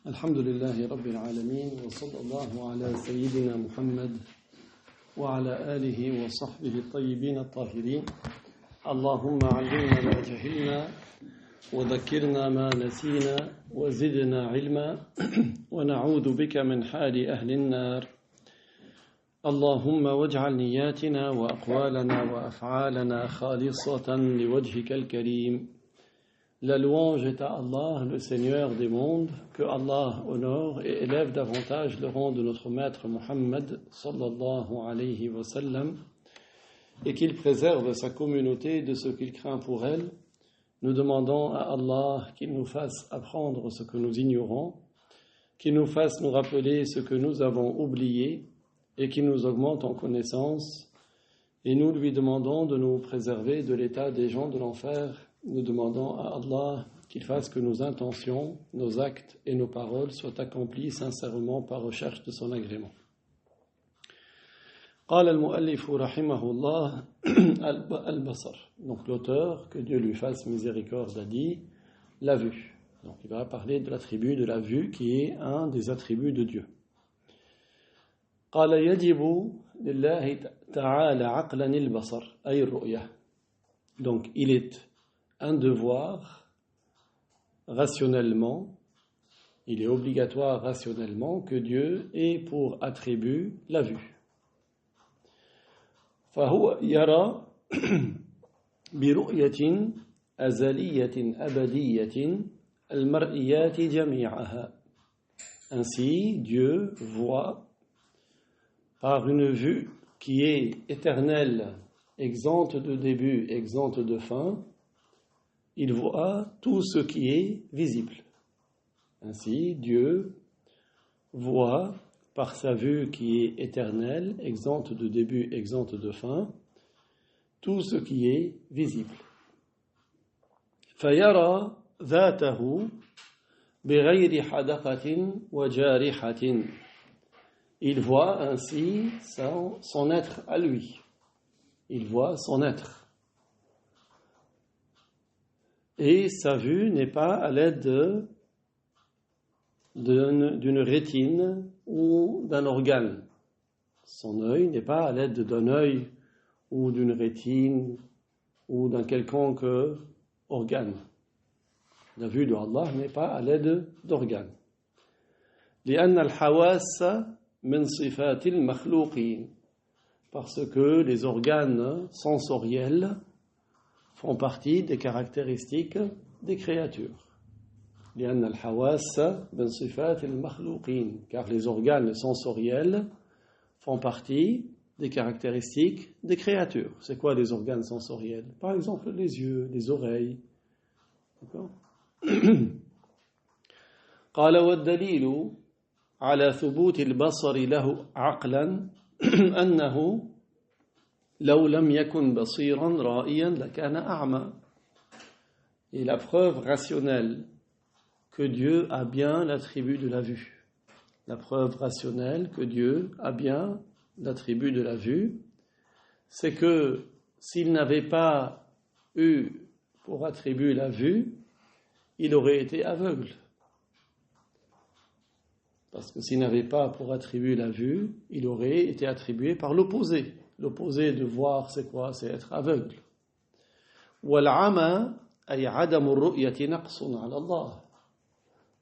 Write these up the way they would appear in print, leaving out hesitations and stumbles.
الحمد لله رب العالمين وصلى الله على سيدنا محمد وعلى آله وصحبه الطيبين الطاهرين اللهم علمنا ما جهلنا وذكرنا ما نسينا وزدنا علما ونعوذ بك من حال أهل النار اللهم واجعل نياتنا وأقوالنا وأفعالنا خالصة لوجهك الكريم. La louange est à Allah, le Seigneur des mondes, que Allah honore et élève davantage le rang de notre maître Muhammad sallallahu alayhi wa sallam et qu'il préserve sa communauté de ce qu'il craint pour elle. Nous demandons à Allah qu'il nous fasse apprendre ce que nous ignorons, qu'il nous fasse nous rappeler ce que nous avons oublié et qu'il nous augmente en connaissance. Et nous lui demandons de nous préserver de l'état des gens de l'enfer. Nous demandons à Allah qu'il fasse que nos intentions, nos actes et nos paroles soient accomplis sincèrement par recherche de son agrément. قال المؤلف رحمه الله البصر. Donc l'auteur, que Dieu lui fasse miséricorde, a dit la vue. Donc il va parler de l'attribut de la vue qui est un des attributs de Dieu. قال يجب لله تعالى عقلا البصر أي الرؤية. Donc il est un devoir rationnellement, il est obligatoire rationnellement que Dieu ait pour attribut la vue. فهو يرى برؤية أزلية أبدية المرئيات جميعها. Ainsi, Dieu voit par une vue qui est éternelle, exempte de début, exempte de fin, il voit tout ce qui est visible. Ainsi, Dieu voit par sa vue qui est éternelle, exempte de début, exempte de fin, tout ce qui est visible. فَيَرَى ذَاتَهُ بِغَيْرِ حَدَقَةٍ وَجَارِحَةٍ. Il voit ainsi son être à lui. Il voit son être. Et sa vue n'est pas à l'aide d'une rétine ou d'un organe. Son œil n'est pas à l'aide d'un œil ou d'une rétine ou d'un quelconque organe. La vue de Allah n'est pas à l'aide d'organes. لأن الحواس من صفات المخلوقين. Parce que les organes sensoriels font partie des caractéristiques des créatures. لأن الحواس من صفات المخلوقين. Car les organes sensoriels font partie des caractéristiques des créatures. C'est quoi les organes sensoriels? Par exemple, les yeux, les oreilles. D'accord? قال والدليل على ثبوت البصر له عقلا أنه لو لم يكن بصيرا رائيا لكان أعمى. Et la preuve rationnelle que Dieu a bien l'attribut de la vue. La preuve rationnelle que Dieu a bien l'attribut de la vue, c'est que s'il n'avait pas eu pour attribut la vue, il aurait été aveugle. Parce que s'il n'avait pas pour attribut la vue, il aurait été attribué par l'opposé. L'opposé de voir, c'est quoi? C'est être aveugle. وَالْعَمَى أي عدم الرؤية نقص على الله.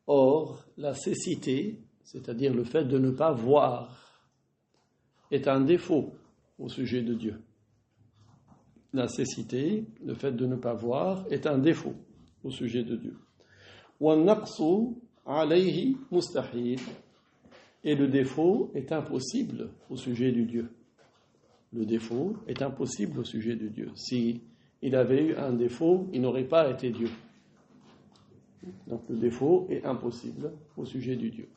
Or, la cécité, c'est-à-dire le fait de ne pas voir, est un défaut au sujet de Dieu. La cécité, le fait de ne pas voir, est un défaut au sujet de Dieu. وَالنَّقْصُ عَلَيْهِ مُسْتَحِيلٌ. Et le défaut est impossible au sujet du Dieu. Le défaut est impossible au sujet de Dieu. Si il avait eu un défaut, il n'aurait pas été Dieu. Donc le défaut est impossible au sujet du Dieu.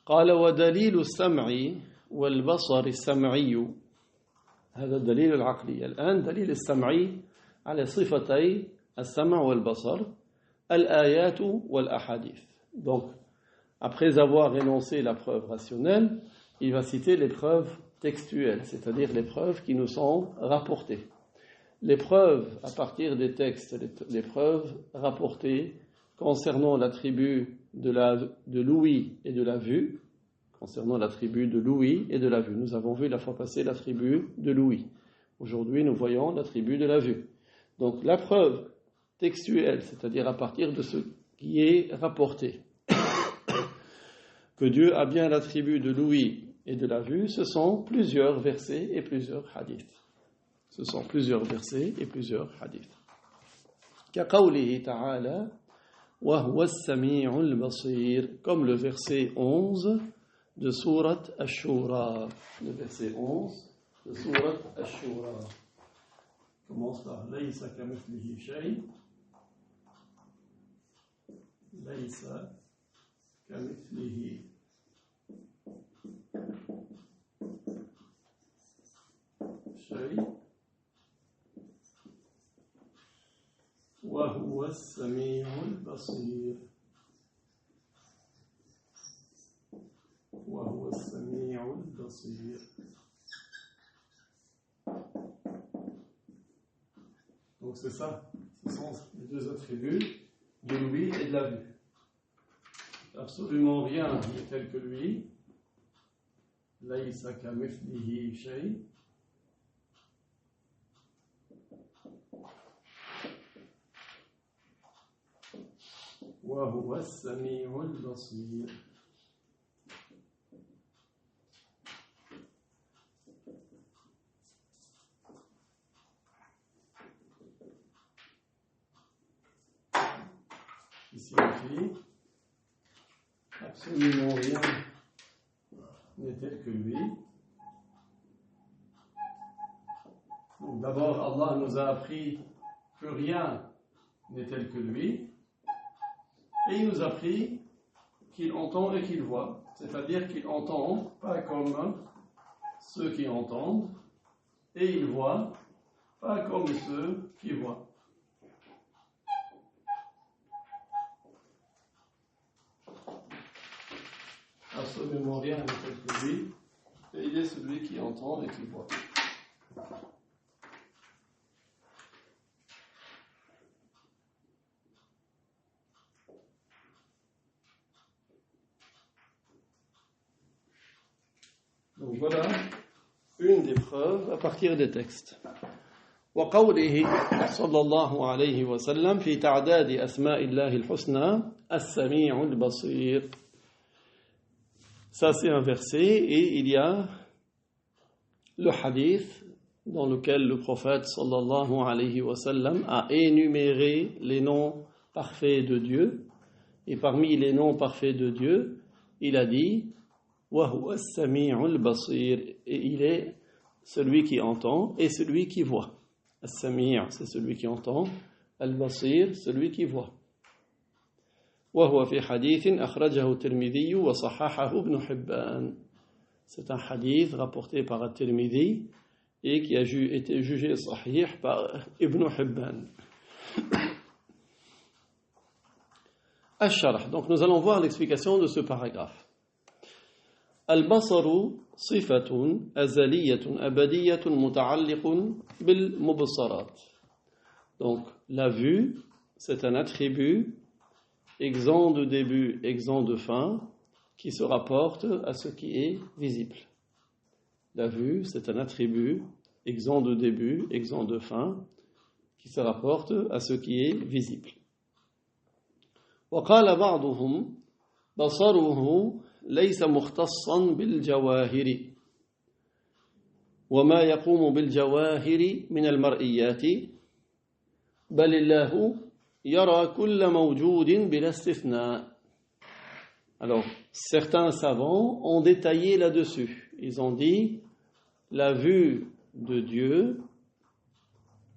قال ودليل السمع والبصر السمعي. هذا الدليل العقلي. الآن دليل السمعي على صفتي السمع والبصر الآيات والأحاديث. Donc après avoir énoncé la preuve rationnelle, il va citer les preuves textuelles, c'est-à-dire les preuves qui nous sont rapportées. Les preuves à partir des textes, les preuves rapportées concernant l'attribut de l'ouïe et de la vue. Concernant l'attribut de l'ouïe et de la vue. Nous avons vu la fois passée l'attribut de l'ouïe. Aujourd'hui, nous voyons l'attribut de la vue. Donc, la preuve textuelle, c'est-à-dire à partir de ce qui est rapporté, que Dieu a bien l'attribut de l'ouïe et de la vue, ce sont plusieurs versets et plusieurs hadiths. Ce sont plusieurs versets et plusieurs hadiths. كَقَوْلِهِ تَعَالَى وَهُوَ السَّمِيعُ الْبَصِيرُ, comme le verset 11 de Sourate Ash-Shura. Le verset 11 de Sourate Ash-Shura commence par لَيْسَ كَمِثْلِهِ شَيْءٌ لَيْسَ كَمِثْلِهِ شيء وهو السميع البصير وهو السميع البصير. Donc c'est ça, ce sont les deux attributs de l'ouïe et de la vue. Absolument rien n'est tel que lui. ليس كمثله شيء وهو السميع البصير. Qui signifie absolument rien n'est tel que lui. Donc d'abord, Allah nous a appris que rien n'est tel que lui, et il nous a appris qu'il entend et qu'il voit, c'est-à-dire qu'il entend pas comme ceux qui entendent, et il voit pas comme ceux qui voient. Absolument rien n'est tel que lui, et il est celui qui entend et qui voit. Donc voilà une des preuves à partir des textes. وقوله صلى الله عليه وسلم في تعداد أسماء الله الحسنى السميع البصير. Ça c'est un verset, et il y a le hadith dans lequel le prophète sallallahu alayhi wa sallam a énuméré les noms parfaits de Dieu, et parmi les noms parfaits de Dieu, il a dit وَهُوَ السَّمِيعُ الْبَصِيرُ, et il est celui qui entend et celui qui voit. As-Sami', c'est celui qui entend, Al-Basir, celui qui voit. وهو في حديث أخرجه الترمذي وصححه ابن حبان. C'est un hadith rapporté par At-Tirmidhi et qui a été jugé sahih par Ibn Hibban. Ash-Sharh. Donc nous allons voir l'explication de ce paragraphe. Al-Basaru sifatun azaliyatun abadiyatun muta'alliqun bil mubsarat. Donc la vue, c'est un attribut exempt de début, exempt de fin, qui se rapporte à ce qui est visible. La vue, c'est un attribut exempt de début, exempt de fin, qui se rapporte à ce qui est visible. وقال بعضهم بصره ليس مختصا بالجواهر وما يقوم بالجواهر من المرئيات بل الله يرى كل موجود بلا استثناء. Alors, certains savants ont détaillé là-dessus. Ils ont dit, la vue de Dieu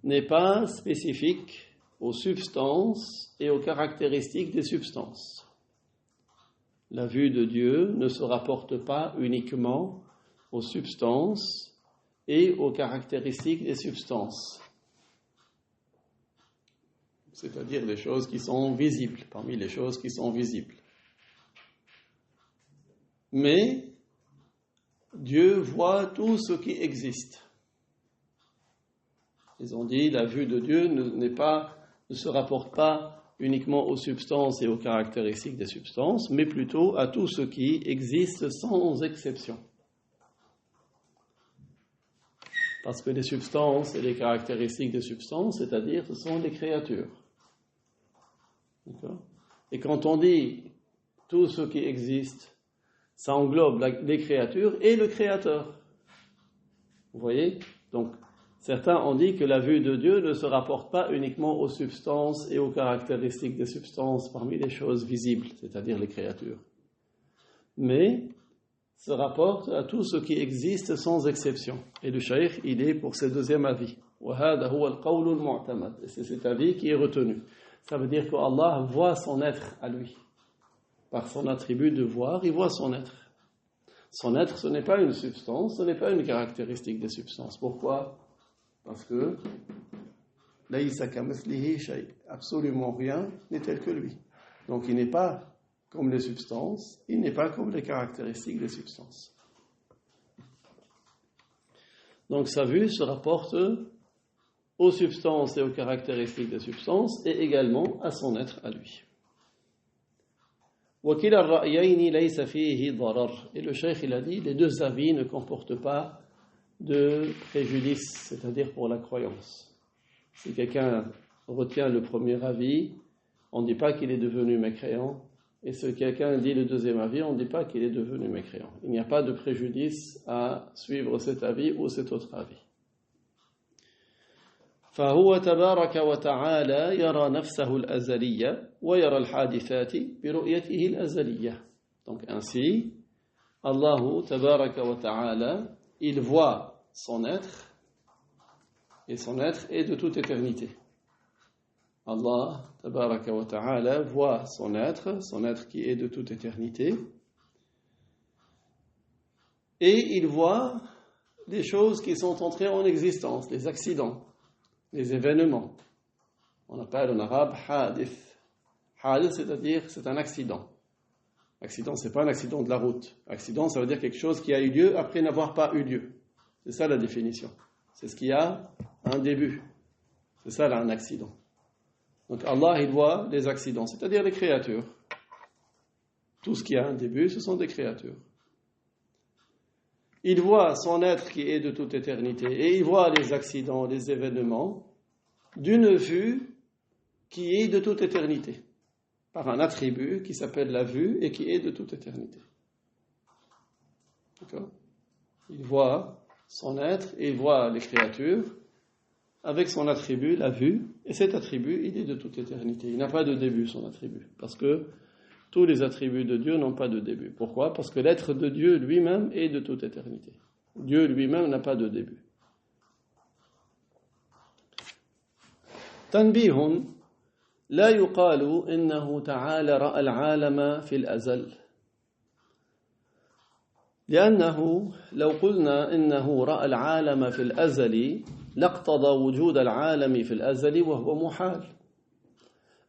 n'est pas spécifique aux substances et aux caractéristiques des substances. La vue de Dieu ne se rapporte pas uniquement aux substances et aux caractéristiques des substances. C'est-à-dire les choses qui sont visibles, parmi les choses qui sont visibles. Mais Dieu voit tout ce qui existe. Ils ont dit la vue de Dieu ne se rapporte pas uniquement aux substances et aux caractéristiques des substances, mais plutôt à tout ce qui existe sans exception. Parce que les substances et les caractéristiques des substances, c'est-à-dire, ce sont des créatures. D'accord ? Et quand on dit tout ce qui existe, ça englobe les créatures et le créateur. Vous voyez ? Donc, certains ont dit que la vue de Dieu ne se rapporte pas uniquement aux substances et aux caractéristiques des substances parmi les choses visibles, c'est-à-dire les créatures, mais se rapporte à tout ce qui existe sans exception. Et le shaykh, il est pour ce deuxième avis. Et c'est cet avis qui est retenu. Ça veut dire qu'Allah voit son être à lui. Par son attribut de voir, il voit son être. Son être, ce n'est pas une substance, ce n'est pas une caractéristique des substances. Pourquoi ? Parce que absolument rien n'est tel que lui. Donc il n'est pas comme les substances, il n'est pas comme les caractéristiques des substances. Donc sa vue se rapporte aux substances et aux caractéristiques des substances et également à son être à lui. Et le cheikh il a dit, les deux avis ne comportent pas de préjudice, c'est-à-dire pour la croyance. Si quelqu'un retient le premier avis, on ne dit pas qu'il est devenu mécréant, et si quelqu'un dit le deuxième avis, on ne dit pas qu'il est devenu mécréant. Il n'y a pas de préjudice à suivre cet avis ou cet autre avis. فهو تبارك وتعالى يرى نفسه الأزلية ويرى الحادثات برؤيته الأزلية. Donc ainsi, Allah تبارك وتعالى, il voit son être, et son être est de toute éternité. Allah تبارك وتعالى voit son être qui est de toute éternité, et il voit les choses qui sont entrées en existence, les accidents, les événements. On appelle en arabe hadith. Hadith, c'est-à-dire c'est un accident. Accident, c'est pas un accident de la route. Accident, ça veut dire quelque chose qui a eu lieu après n'avoir pas eu lieu. C'est ça la définition. C'est ce qui a un début. C'est ça là un accident. Donc Allah, il voit les accidents, c'est-à-dire les créatures. Tout ce qui a un début, ce sont des créatures. Il voit son être qui est de toute éternité et il voit les accidents, les événements d'une vue qui est de toute éternité, par un attribut qui s'appelle la vue et qui est de toute éternité. D'accord ? Il voit son être et il voit les créatures avec son attribut, la vue, et cet attribut, il est de toute éternité. Il n'a pas de début, son attribut, parce que tous les attributs de Dieu n'ont pas de début. Pourquoi ? Parce que l'être de Dieu lui-même est de toute éternité. Dieu lui-même n'a pas de début. تنبيه لا يقال إنه تعالى رأى العالم في الأزل لأنه لو قلنا إنه رأى العالم في الأزل لاقتضى وجود العالم في الأزل وهو محال.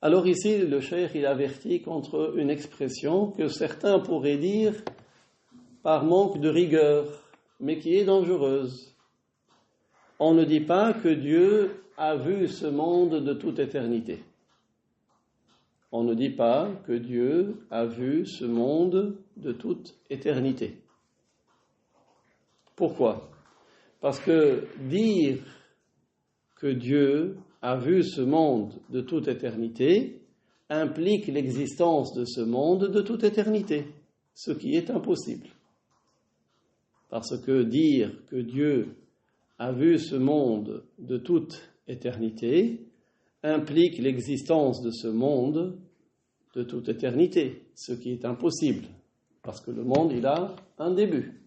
Alors ici, le cheikh il avertit contre une expression que certains pourraient dire par manque de rigueur, mais qui est dangereuse. On ne dit pas que Dieu a vu ce monde de toute éternité. On ne dit pas que Dieu a vu ce monde de toute éternité. Pourquoi ? Parce que dire que Dieu a vu ce monde de toute éternité implique l'existence de ce monde de toute éternité, ce qui est impossible. Parce que dire que Dieu a vu ce monde de toute éternité implique l'existence de ce monde de toute éternité, ce qui est impossible, parce que le monde, il a un début.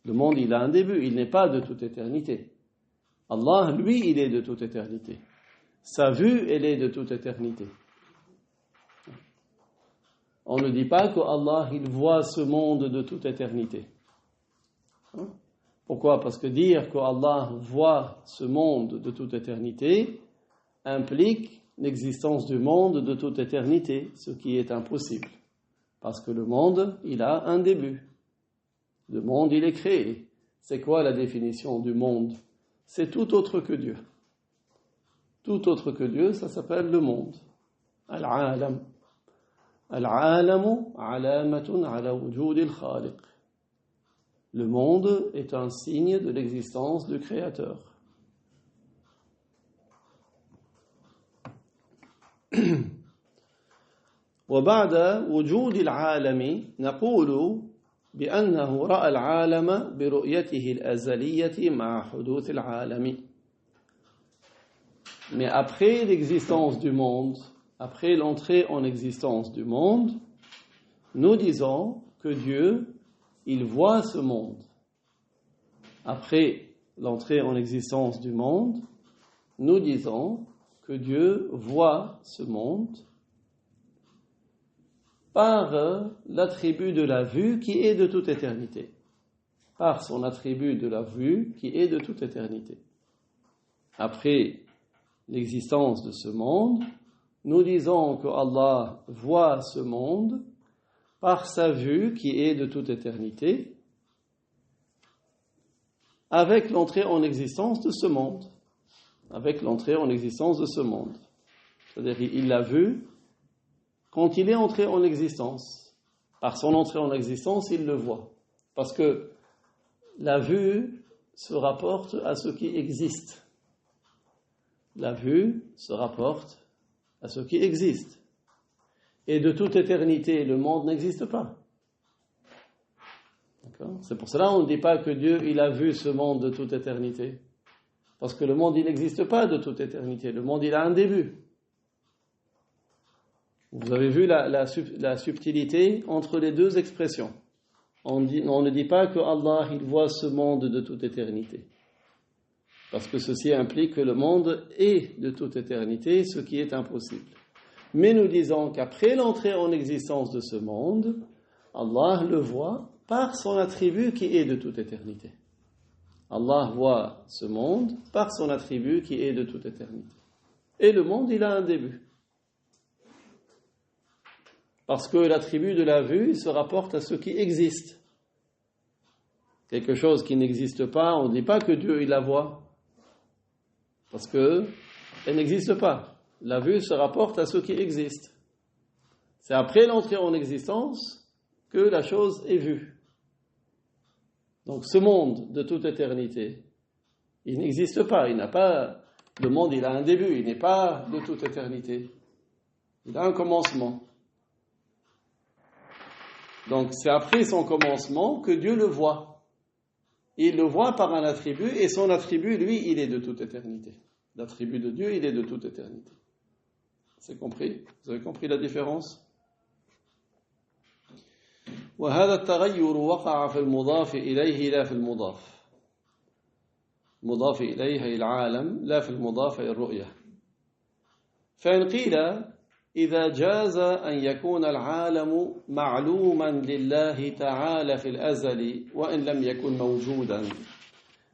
Le monde, il a un début, il n'est pas de toute éternité. Allah, lui, il est de toute éternité. Sa vue, elle est de toute éternité. On ne dit pas que Allah, il voit ce monde de toute éternité. Pourquoi ? Parce que dire que Allah voit ce monde de toute éternité implique l'existence du monde de toute éternité, ce qui est impossible. Parce que le monde, il a un début. Le monde, il est créé. C'est quoi la définition du monde ? C'est tout autre que Dieu. tout autre que Dieu, ça s'appelle le monde. Al-alam. Al-alamu alamatun ala wujudil khaliq. Le monde est un signe de l'existence du Créateur. وبعد وجود العالم نقول بأنه رأى العالم برؤيته الأزلية مع حدوث العالم. Mais après l'existence du monde, après l'entrée en existence du monde, nous disons que Dieu, il voit ce monde. Après l'entrée en existence du monde, nous disons que Dieu voit ce monde par l'attribut de la vue qui est de toute éternité. Par son attribut de la vue qui est de toute éternité. Après l'existence de ce monde, nous disons que Allah voit ce monde par sa vue qui est de toute éternité, avec l'entrée en existence de ce monde. Avec l'entrée en existence de ce monde. C'est-à-dire qu'il l'a vu quand il est entré en existence. Par son entrée en existence, il le voit. Parce que la vue se rapporte à ce qui existe. La vue se rapporte à ce qui existe. Et de toute éternité, le monde n'existe pas. D'accord ? C'est pour cela qu'on ne dit pas que Dieu, il a vu ce monde de toute éternité. Parce que le monde, il n'existe pas de toute éternité. Le monde, il a un début. Vous avez vu la subtilité entre les deux expressions. On ne dit pas que Allah, il voit ce monde de toute éternité. Parce que ceci implique que le monde est de toute éternité, ce qui est impossible. Mais nous disons qu'après l'entrée en existence de ce monde, Allah le voit par son attribut qui est de toute éternité. Allah voit ce monde par son attribut qui est de toute éternité. Et le monde, il a un début. Parce que l'attribut de la vue, il se rapporte à ce qui existe. Quelque chose qui n'existe pas, on ne dit pas que Dieu, il la voit. Parce qu'elle n'existe pas. La vue se rapporte à ce qui existe. C'est après l'entrée en existence que la chose est vue. Donc ce monde de toute éternité, il n'existe pas. Il n'a pas. Le monde, il a un début. Il n'est pas de toute éternité. Il a un commencement. Donc c'est après son commencement que Dieu le voit. Il le voit par un attribut, et son attribut, lui, il est de toute éternité. L'attribut de Dieu, il est de toute éternité. C'est compris? Vous avez compris la différence? وهذا التغير وقع في المضاف إليه لا في المضاف. مضاف إليه أي العالم لا في المضاف أي الرؤية. فإن قيل إذا جاز أن يكون العالم معلوما لله تعالى في الأزل وإن لم يكن موجودا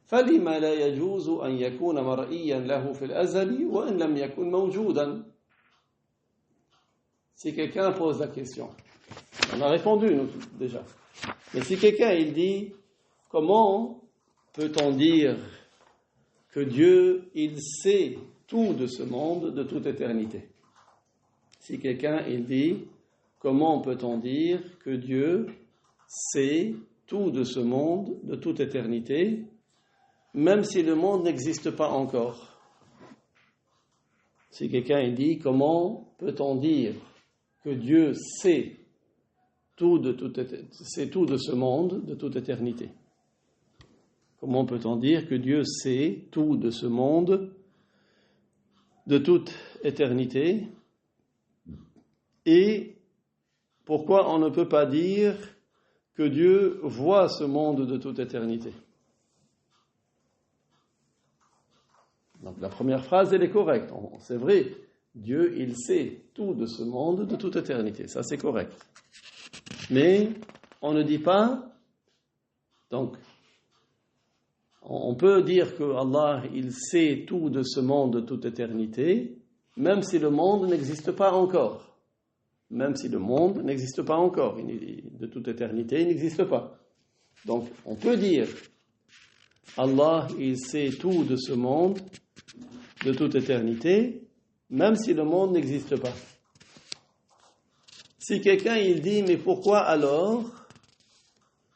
فلما لا يجوز أن يكون مرئيا له في الأزل وإن لم يكن موجودا. Si quelqu'un pose la question, on a répondu nous déjà, mais si quelqu'un il dit comment peut-on dire que Dieu il sait tout de ce monde de toute éternité? Si quelqu'un il dit comment peut-on dire que Dieu sait tout de ce monde de toute éternité, même si le monde n'existe pas encore? Si quelqu'un il dit comment peut-on dire que Dieu sait tout de ce monde de toute éternité? Comment peut-on dire que Dieu sait tout de ce monde de toute éternité? Et pourquoi on ne peut pas dire que Dieu voit ce monde de toute éternité? Donc la première phrase, elle est correcte. C'est vrai, Dieu, il sait tout de ce monde de toute éternité. Ça, c'est correct. Mais on ne dit pas, donc, on peut dire que Allah, il sait tout de ce monde de toute éternité, même si le monde n'existe pas encore. Même si le monde n'existe pas encore. De toute éternité, il n'existe pas. Donc, on peut dire, Allah, il sait tout de ce monde de toute éternité, même si le monde n'existe pas. Si quelqu'un il dit, mais pourquoi alors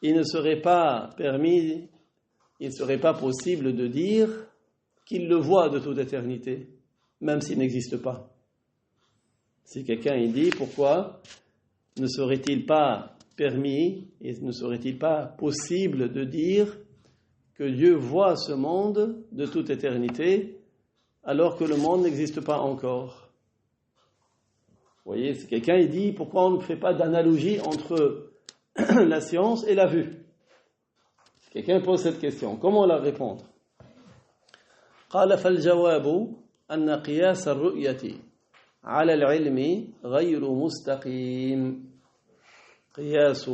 il ne serait pas permis, il ne serait pas possible de dire qu'il le voit de toute éternité, même s'il n'existe pas. Si quelqu'un il dit, pourquoi ne serait-il pas permis et ne serait-il pas possible de dire que Dieu voit ce monde de toute éternité alors que le monde n'existe pas encore? Vous voyez, si quelqu'un il dit, pourquoi on ne fait pas d'analogie entre la science et la vue? Si quelqu'un pose cette question, comment la répondre? قال فالجواب أن قياس الرؤية على العلم غير مستقيم. قياس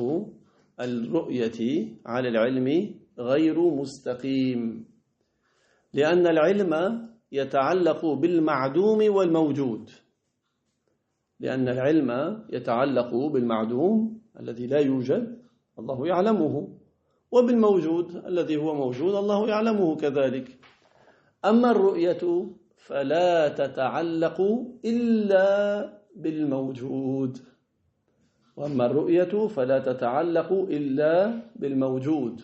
الرؤية على العلم غير مستقيم لأن العلم يتعلق بالمعدوم والموجود. لأن العلم يتعلق بالمعدوم الذي لا يوجد الله يعلمه وبالموجود الذي هو موجود الله يعلمه كذلك. أما الرؤية فلا تتعلق إلا بالموجود. وأما الرؤية فلا تتعلق إلا بالموجود.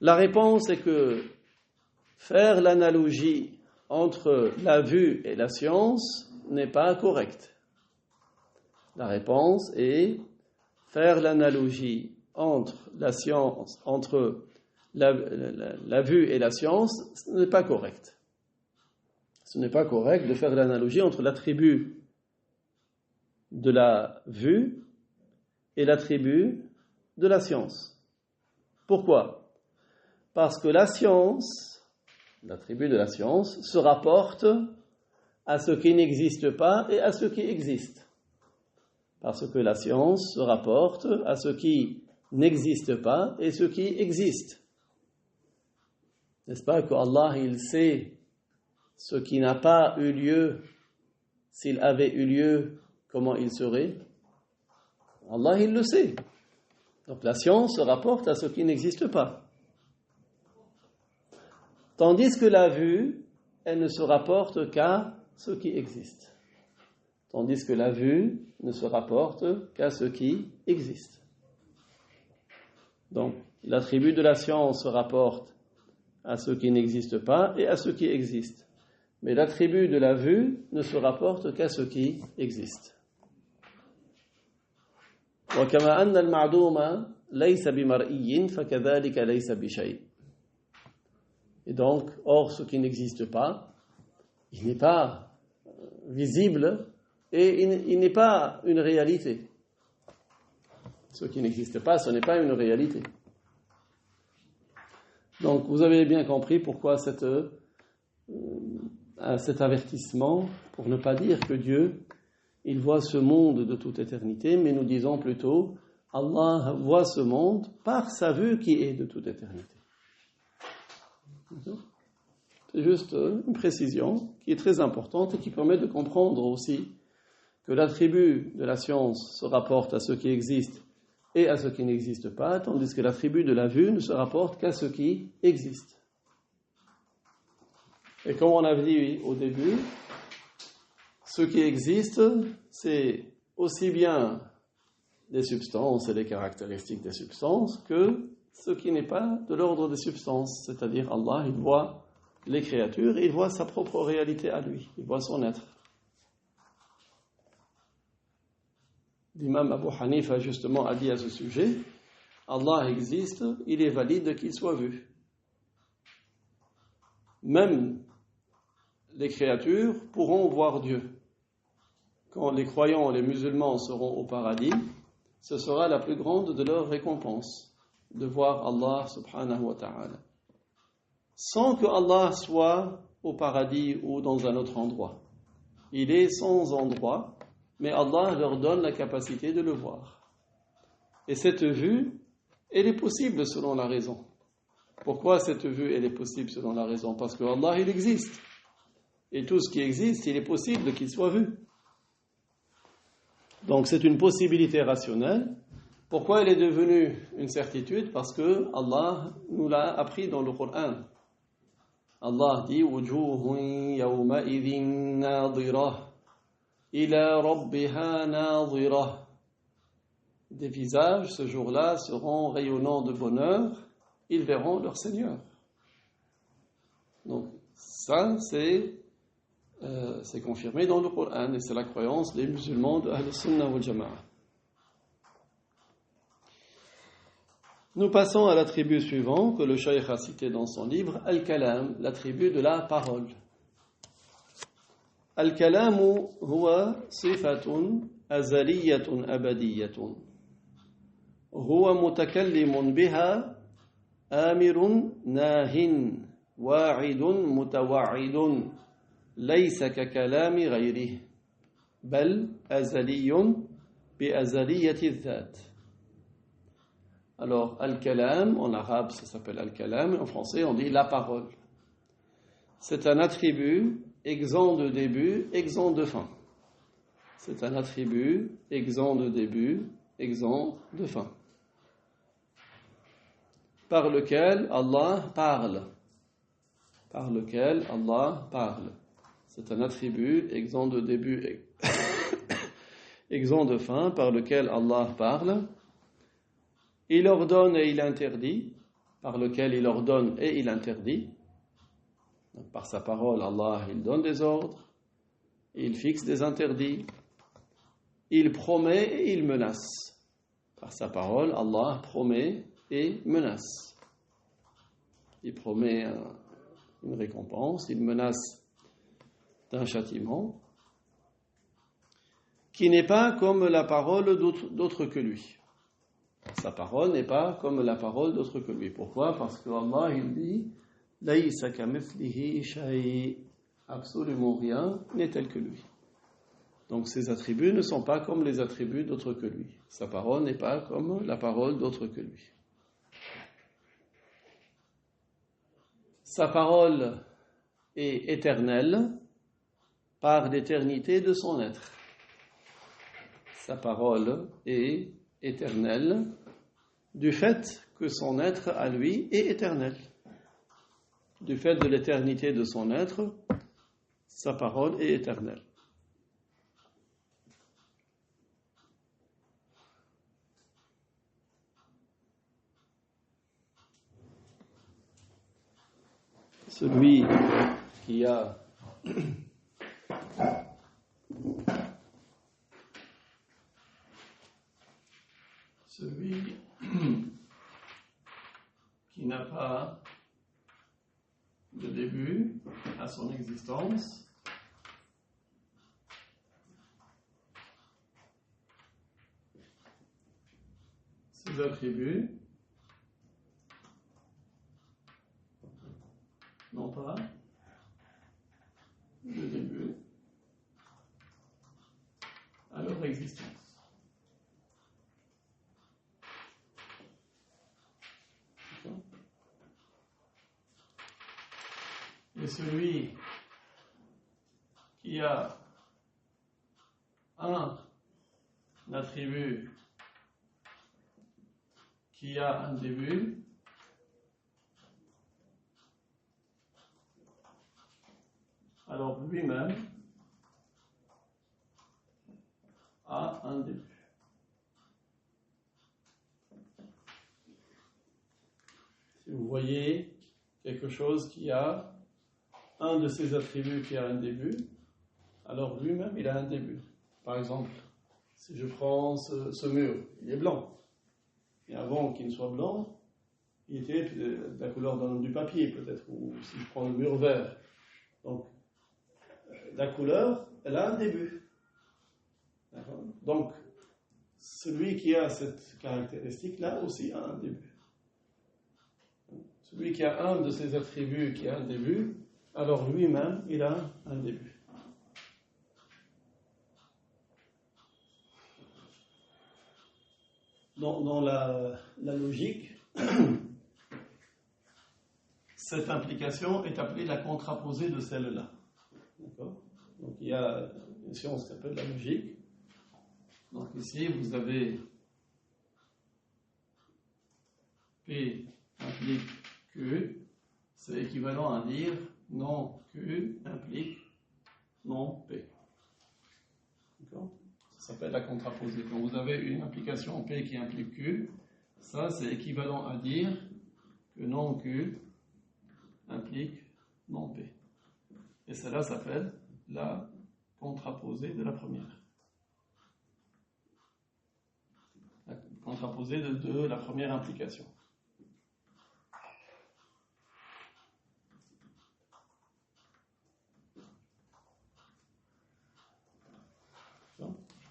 La réponse est que faire l'analogie entre la vue et la science n'est pas correct. La réponse est faire l'analogie entre la science, entre la vue et la science, ce n'est pas correct. Ce n'est pas correct de faire l'analogie entre l'attribut de la vue et l'attribut de la science. Pourquoi? Parce que la science, l'attribut de la science, se rapporte à ce qui n'existe pas et à ce qui existe. Parce que la science se rapporte à ce qui n'existe pas et ce qui existe. N'est-ce pas que Allah, il sait ce qui n'a pas eu lieu? S'il avait eu lieu, comment il serait? Allah, il le sait. Donc la science se rapporte à ce qui n'existe pas. Tandis que la vue, elle ne se rapporte qu'à ce qui existe. Tandis que la vue ne se rapporte qu'à ce qui existe. Donc, l'attribut de la science se rapporte à ce qui n'existe pas et à ce qui existe. Mais l'attribut de la vue ne se rapporte qu'à ce qui existe. وكما أن المعدوم ليس بمرئي فكذلك ليس بشيء. Et donc, or, ce qui n'existe pas, il n'est pas visible et il n'est pas une réalité. Ce qui n'existe pas, ce n'est pas une réalité. Donc, vous avez bien compris pourquoi cet avertissement, pour ne pas dire que Dieu, il voit ce monde de toute éternité, mais nous disons plutôt, Allah voit ce monde par sa vue qui est de toute éternité. C'est juste une précision qui est très importante et qui permet de comprendre aussi que l'attribut de la science se rapporte à ce qui existe et à ce qui n'existe pas, tandis que l'attribut de la vue ne se rapporte qu'à ce qui existe. Et comme on avait dit au début, ce qui existe, c'est aussi bien des substances et les caractéristiques des substances que ce qui n'est pas de l'ordre des substances, c'est-à-dire Allah, il voit les créatures et il voit sa propre réalité à lui, il voit son être. L'imam Abu Hanifa justement a dit à ce sujet, Allah existe, il est valide qu'il soit vu. Même les créatures pourront voir Dieu. Quand les croyants, les musulmans seront au paradis, ce sera la plus grande de leurs récompenses, de voir Allah subhanahu wa ta'ala. Sans que Allah soit au paradis ou dans un autre endroit. Il est sans endroit, mais Allah leur donne la capacité de le voir. Et cette vue, elle est possible selon la raison. Pourquoi cette vue, elle est possible selon la raison? Parce que Allah, il existe. Et tout ce qui existe, il est possible qu'il soit vu. Donc c'est une possibilité rationnelle. Pourquoi elle est devenue une certitude? Parce que Allah nous l'a appris dans le Coran. Allah dit وجوه يومئذ ناظرة إلى ربها ناظرة. Des visages ce jour-là seront rayonnants de bonheur, ils verront leur Seigneur. Donc ça c'est confirmé dans le Coran et c'est la croyance des musulmans de Ahl-Sunnah wal Jama'a. Nous passons à l'attribut suivant que le Cheikh a cité dans son livre, Al-Kalam, l'attribut de la parole. Al-Kalamu huwa sifatun azaliyatun abadiyatun. Huwa mutakallimun biha amirun nahin wa'idun mutawa'idun laysa ka kalami ghayrih bal azaliyun bi azaliyati dhat. Alors, al-kalam, en arabe, ça s'appelle al-kalam, en français, on dit la parole. C'est un attribut exempt de début, exempt de fin. C'est un attribut exempt de début, exempt de fin. Par lequel Allah parle. Par lequel Allah parle. C'est un attribut exempt de début, exempt de fin, par lequel Allah parle. Il ordonne et il interdit, par lequel il ordonne et il interdit. Donc, par sa parole, Allah, il donne des ordres, il fixe des interdits, il promet et il menace. Par sa parole, Allah promet et menace. Il promet une récompense, il menace d'un châtiment qui n'est pas comme la parole d'autres que lui. Sa parole n'est pas comme la parole d'autre que lui. Pourquoi? Parce que Allah, il dit Laysa kamithlihi shay. Absolument rien n'est tel que lui. Donc ses attributs ne sont pas comme les attributs d'autres que lui. Sa parole n'est pas comme la parole d'autre que lui. Sa parole est éternelle par l'éternité de son être. Sa parole est éternel du fait que son être à lui est éternel. Du fait de l'éternité de son être, sa parole est éternelle. Celui qui a celui qui n'a pas de début à son existence, ses attributs n'ont pas de début à leur existence. Et celui qui a un attribut qui a un début, alors lui-même a un début. Si vous voyez quelque chose qui a un de ses attributs qui a un début, alors lui-même il a un début. Par exemple, si je prends ce mur, il est blanc. Et avant qu'il ne soit blanc, il était de la couleur du papier peut-être, ou si je prends le mur vert. Donc, la couleur, elle a un début. D'accord? Donc, celui qui a cette caractéristique-là aussi a un début. Celui qui a un de ses attributs qui a un début, alors lui-même, il a un début. Dans la logique, cette implication est appelée la contraposée de celle-là. D'accord? Donc il y a une science qui s'appelle la logique. Donc ici, vous avez P implique Q, c'est équivalent à dire non Q implique non P. D'accord? Ça s'appelle la contraposée. Quand vous avez une implication P qui implique Q, ça c'est équivalent à dire que non Q implique non P. Et cela s'appelle la contraposée de la première. La contraposée de la première implication.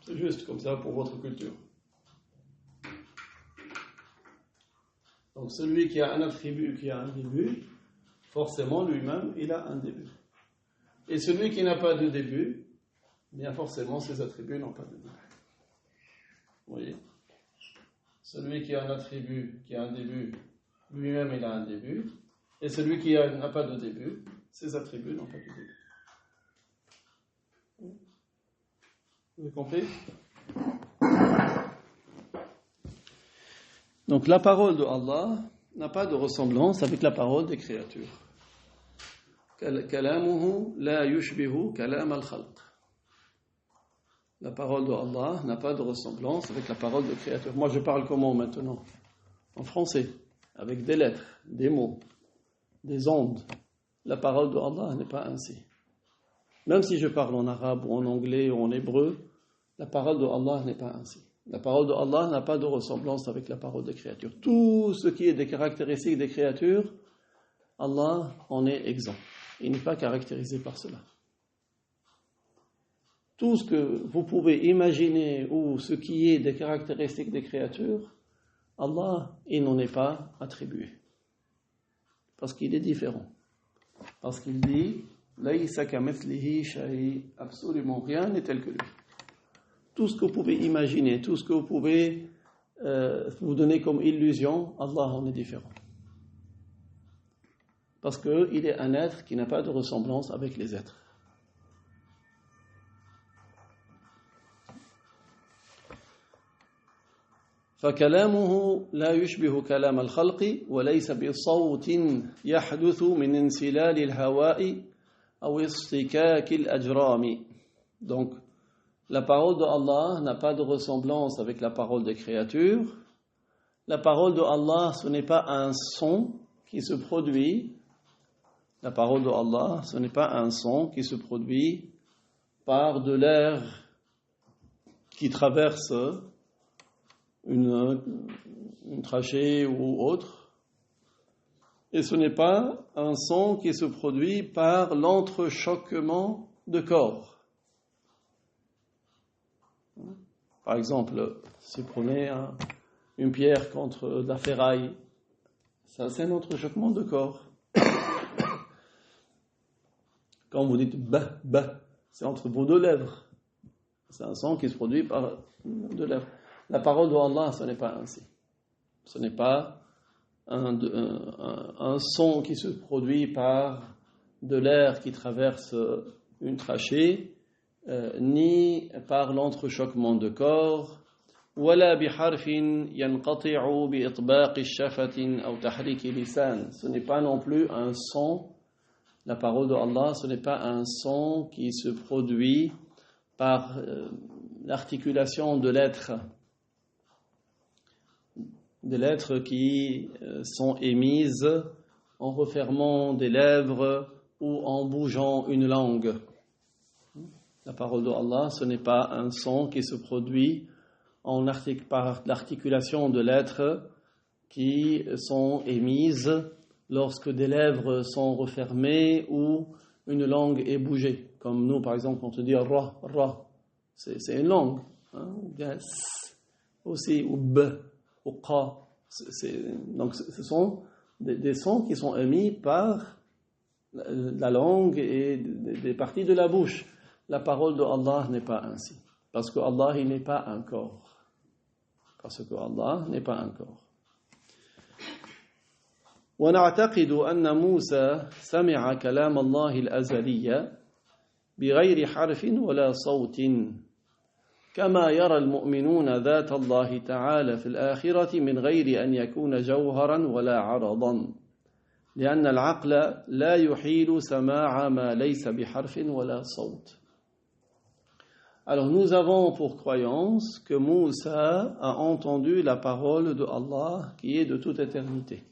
C'est juste comme ça pour votre culture. Donc celui qui a un attribut qui a un début, forcément lui-même il a un début. Et celui qui n'a pas de début, bien forcément ses attributs n'ont pas de début. Vous voyez? Celui qui a un attribut qui a un début, lui-même il a un début. Et celui qui n'a pas de début, ses attributs n'ont pas de début. Vous avez compris? Donc la parole de Allah n'a pas de ressemblance avec la parole des créatures. Kalamuhu la yushbihu kalam al-khalq. La parole de Allah n'a pas de ressemblance avec la parole des créatures. Moi je parle comment maintenant? En français, avec des lettres, des mots, des ondes. La parole de Allah n'est pas ainsi. Même si je parle en arabe ou en anglais ou en hébreu, la parole de Allah n'est pas ainsi. La parole de Allah n'a pas de ressemblance avec la parole des créatures. Tout ce qui est des caractéristiques des créatures, Allah en est exempt. Il n'est pas caractérisé par cela. Tout ce que vous pouvez imaginer ou ce qui est des caractéristiques des créatures, Allah, il n'en est pas attribué. Parce qu'il est différent. Parce qu'il dit Laysa kamithlihi shay, absolument rien n'est tel que lui. Tout ce que vous pouvez imaginer, tout ce que vous pouvez vous donner comme illusion, Allah en est différent. Parce qu'il est un être qui n'a pas de ressemblance avec les êtres. فكلامه لا يشبه كلام الخلق وليس بصوت يحدث من انسلال الهواء أو اصطكاك الأجرام. Donc, la parole de Allah n'a pas de ressemblance avec la parole des créatures. La parole de Allah, ce n'est pas un son qui se produit. La parole de Allah, ce n'est pas un son qui se produit par de l'air qui traverse une trachée ou autre. Et ce n'est pas un son qui se produit par l'entrechoquement de corps. Par exemple, si vous prenez une pierre contre de la ferraille, ça c'est un entrechoquement de corps. Quand vous dites bah, bah, c'est entre vos deux lèvres. C'est un son qui se produit par deux lèvres. La parole de Allah, ce n'est pas ainsi. Ce n'est pas un son qui se produit par de l'air qui traverse une trachée, ni par l'entrechoquement de corps, ولا بحرف ينقطع بإطباق الشفة أو تحريك لسان. Ce n'est pas non plus un son. La parole de Allah, ce n'est pas un son qui se produit par l'articulation de lettres. Des lettres qui sont émises en refermant des lèvres ou en bougeant une langue. La parole de Allah, ce n'est pas un son qui se produit par l'articulation de lettres qui sont émises lorsque des lèvres sont refermées ou une langue est bougée. Comme nous, par exemple, quand on dit ra, ra, c'est une langue. Ou bien aussi, ou b, ou qa. Donc ce sont des sons qui sont émis par la langue et des parties de la bouche. La parole de Allah n'est pas ainsi. Parce que Allah, il n'est pas un corps. Parce que Allah n'est pas un corps. ونعتقد أن موسى سمع كلام الله الأزلي بغير حرف ولا صوت كما يرى المؤمنون ذات الله تعالى في الآخرة من غير أن يكون جوهرا ولا عرضا لأن العقل لا يحيل سماع ما ليس بحرف ولا صوت. Alors nous avons pour croyance que Moussa a entendu la parole de Allah qui est de toute éternité.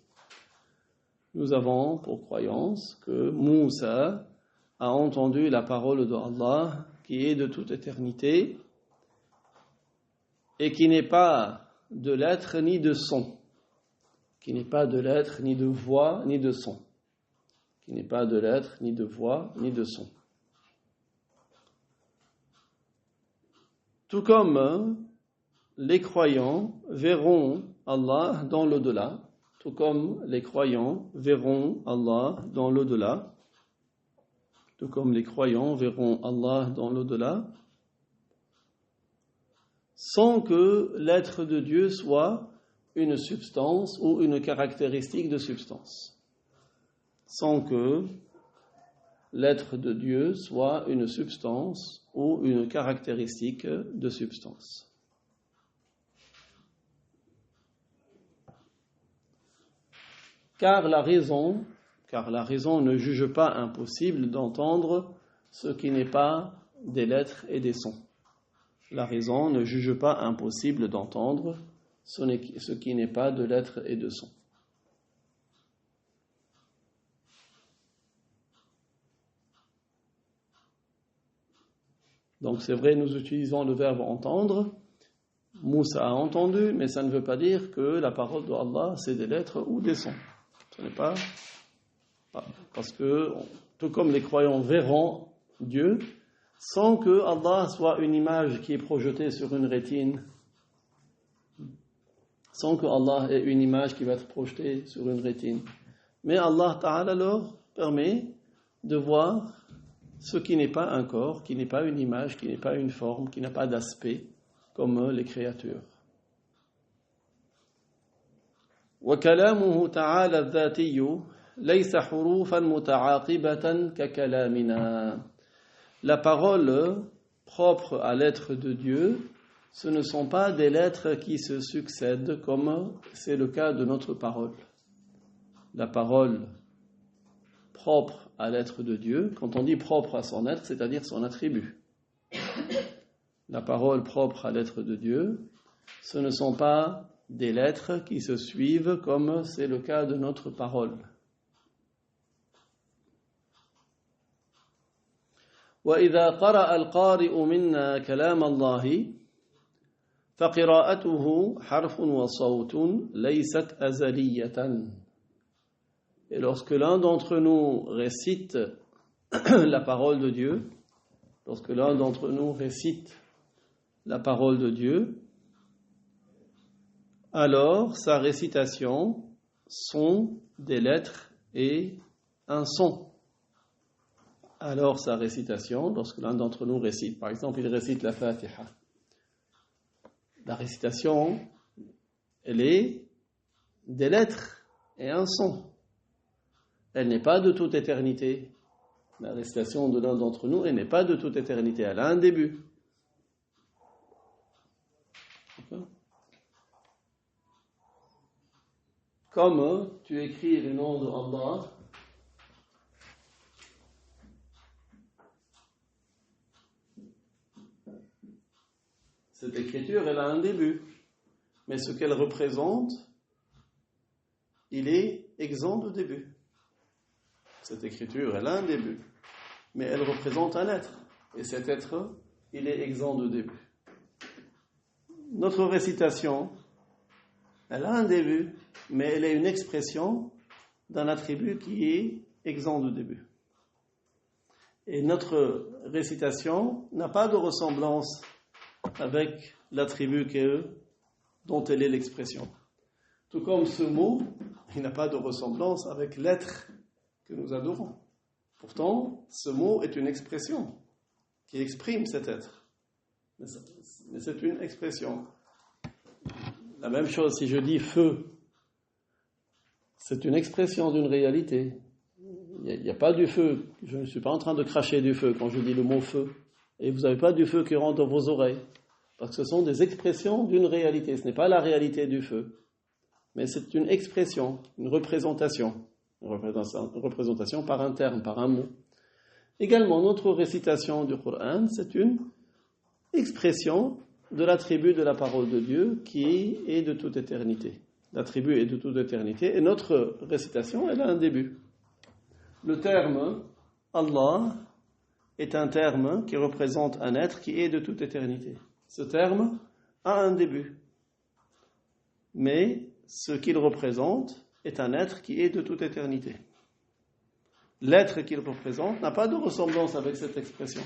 Nous avons pour croyance que Moussa a entendu la parole de Allah qui est de toute éternité et qui n'est pas de lettres ni de son. Qui n'est pas de lettres, ni de voix, ni de son. Qui n'est pas de lettres, ni de voix, ni de son. Tout comme les croyants verront Allah dans l'au-delà, tout comme les croyants verront Allah dans l'au-delà, tout comme les croyants verront Allah dans l'au-delà, sans que l'être de Dieu soit une substance ou une caractéristique de substance. Sans que l'être de Dieu soit une substance ou une caractéristique de substance. Car la raison ne juge pas impossible d'entendre ce qui n'est pas des lettres et des sons. La raison ne juge pas impossible d'entendre ce qui n'est pas de lettres et de sons. Donc c'est vrai, nous utilisons le verbe entendre. Moussa a entendu, mais ça ne veut pas dire que la parole de Allah c'est des lettres ou des sons. Ce n'est pas parce que tout comme les croyants verront Dieu, sans que Allah soit une image qui est projetée sur une rétine, sans que Allah ait une image qui va être projetée sur une rétine. Mais Allah Ta'ala leur permet de voir ce qui n'est pas un corps, qui n'est pas une image, qui n'est pas une forme, qui n'a pas d'aspect, comme les créatures. وَكَلَامُهُ تَعَالَى الذَّاتِيُّ لَيْسَ حُرُوفًا مُتَعَاقِبَةً كَكَلَامِنَا. La parole propre à l'être de Dieu, ce ne sont pas des lettres qui se succèdent comme c'est le cas de notre parole. La parole propre à l'être de Dieu, quand on dit propre à son être, c'est-à-dire son attribut. La parole propre à l'être de Dieu, ce ne sont pas des lettres qui se suivent comme c'est le cas de notre parole. وإذا قرأ القارئ منا كلام الله فقراءته حرف وصوت ليست أزلية. Et lorsque l'un d'entre nous récite la parole de Dieu, alors sa récitation sont des lettres et un son. Alors sa récitation, lorsque l'un d'entre nous récite, par exemple, il récite la Fatiha. La récitation, elle est des lettres et un son. Elle n'est pas de toute éternité. La récitation de l'un d'entre nous, elle n'est pas de toute éternité. Elle a un début. D'accord ? Comme tu écris le nom de Allah, cette écriture, elle a un début. Mais ce qu'elle représente, il est exempt de début. Cette écriture, elle a un début. Mais elle représente un être. Et cet être, il est exempt de début. Notre récitation, elle a un début, mais elle est une expression d'un attribut qui est exempt de début. Et notre récitation n'a pas de ressemblance avec l'attribut dont elle est l'expression. Tout comme ce mot, il n'a pas de ressemblance avec l'être que nous adorons. Pourtant, ce mot est une expression qui exprime cet être. Mais c'est une expression. La même chose, si je dis feu, c'est une expression d'une réalité. Il n'y a pas du feu. Je ne suis pas en train de cracher du feu quand je dis le mot feu. Et vous n'avez pas du feu qui rentre dans vos oreilles. Parce que ce sont des expressions d'une réalité. Ce n'est pas la réalité du feu. Mais c'est une expression, une représentation. représentation par un terme, par un mot. Également, notre récitation du Coran, c'est une expression de l'attribut de la parole de Dieu qui est de toute éternité. L'attribut est de toute éternité et notre récitation, elle a un début. Le terme Allah est un terme qui représente un être qui est de toute éternité. Ce terme a un début, mais ce qu'il représente est un être qui est de toute éternité. L'être qu'il représente n'a pas de ressemblance avec cette expression.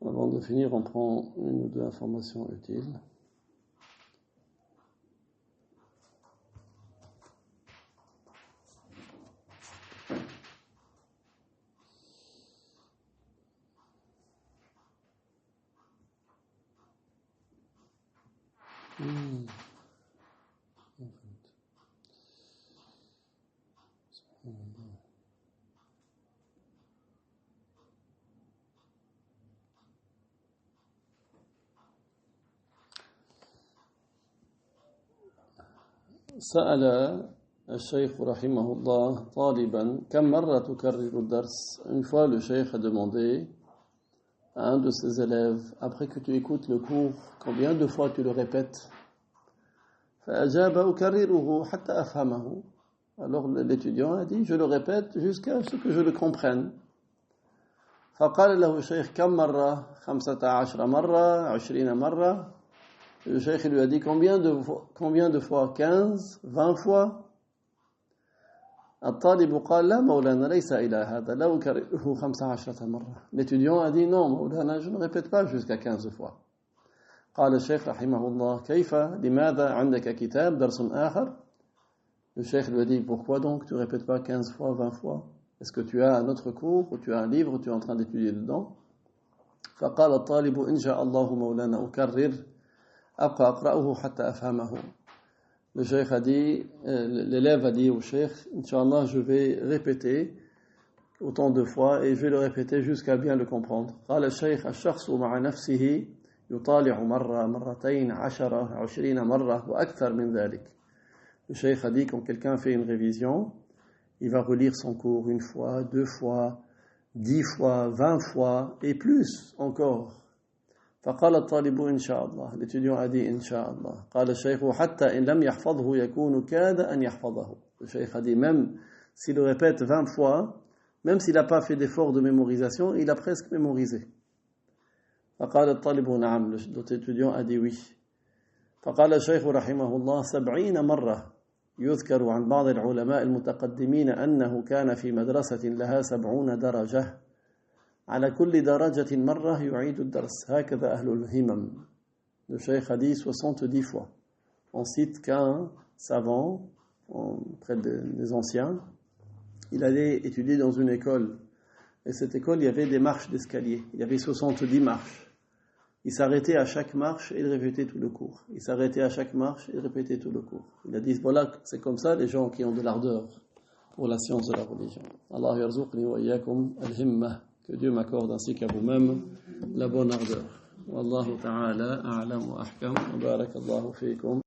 Avant de finir, on prend une ou deux informations utiles. سأل الشيخ رحمه الله طالبا كم مرة تكرر الدرس. Une fois le cheikh a demandé à un de ses élèves, après que tu écoutes le cours, combien de fois tu le répètes? فأجاب أكرره حتى أفهمه. Alors l'étudiant a dit, je le répète jusqu'à ce que je le comprenne. فقال له الشيخ كم مرة 15 مرة 20 مرة. Le cheikh lui a dit combien de fois 15 20 fois. الطالب قال لا مولانا ليس إلى هذا لا أكرره 15 مرة. L'étudiant a dit non مولانا je ne répète pas jusqu'à 15 fois. قال الشيخ رحمه الله كيف لماذا عندك كتاب درس آخر. Le cheikh lui a dit pourquoi donc tu ne répètes pas 15 fois 20 fois. Est-ce que tu as un autre cours ou tu as un livre où tu es en train d'étudier dedans. فقال الطالب إن شاء الله مولانا أكرر أبقى أقرأه حتى أفهمه. Le cheikh a dit, l'élève a dit au cheikh, Inch'Allah, je vais répéter autant de fois et je vais le répéter jusqu'à bien le comprendre. قال الشيخ الشخص مع نفسه يطالع مرة مرتين 10 20 مرة وأكثر من ذلك. Le cheikh a dit quand quelqu'un fait une révision, il va relire son cours une fois, 2 fois, 10 fois, 20 fois et plus encore. فقال الطالب إن شاء الله. L'étudiant a dit إن شاء الله. قال الشيخ حتى إن لم يحفظه يكون كاد أن يحفظه. Le cheikh a dit même s'il le répète 20 fois, même s'il n'a pas fait d'effort de mémorisation, il a presque mémorisé. فقال الطالب نعم. L'étudiant a dit oui. فقال الشيخ رحمه الله 70 مرة. يذكر عن بعض العلماء المتقدمين أنه كان في مدرسة لها 70 درجة. على كل درجة مرة يعيد الدرس. هكذا أهل الهمم. Le cheikh a dit 70 fois. On cite qu'un savant, près des anciens, il allait étudier dans une école. Et cette école, il y avait des marches d'escalier. Il y avait 70 marches. Il s'arrêtait à chaque marche et il répétait tout le cours. Il s'arrêtait à chaque marche et il répétait tout le cours. Il a dit, voilà, c'est comme ça les gens qui ont de l'ardeur pour la science de la religion. Allah yarzuqni wa iyyakum al-himma. Que Dieu m'accorde ainsi qu'à vous-même la bonne ardeur. Wallahu ta'ala a'lam wa ahkam. Wa barakallahu fiikum.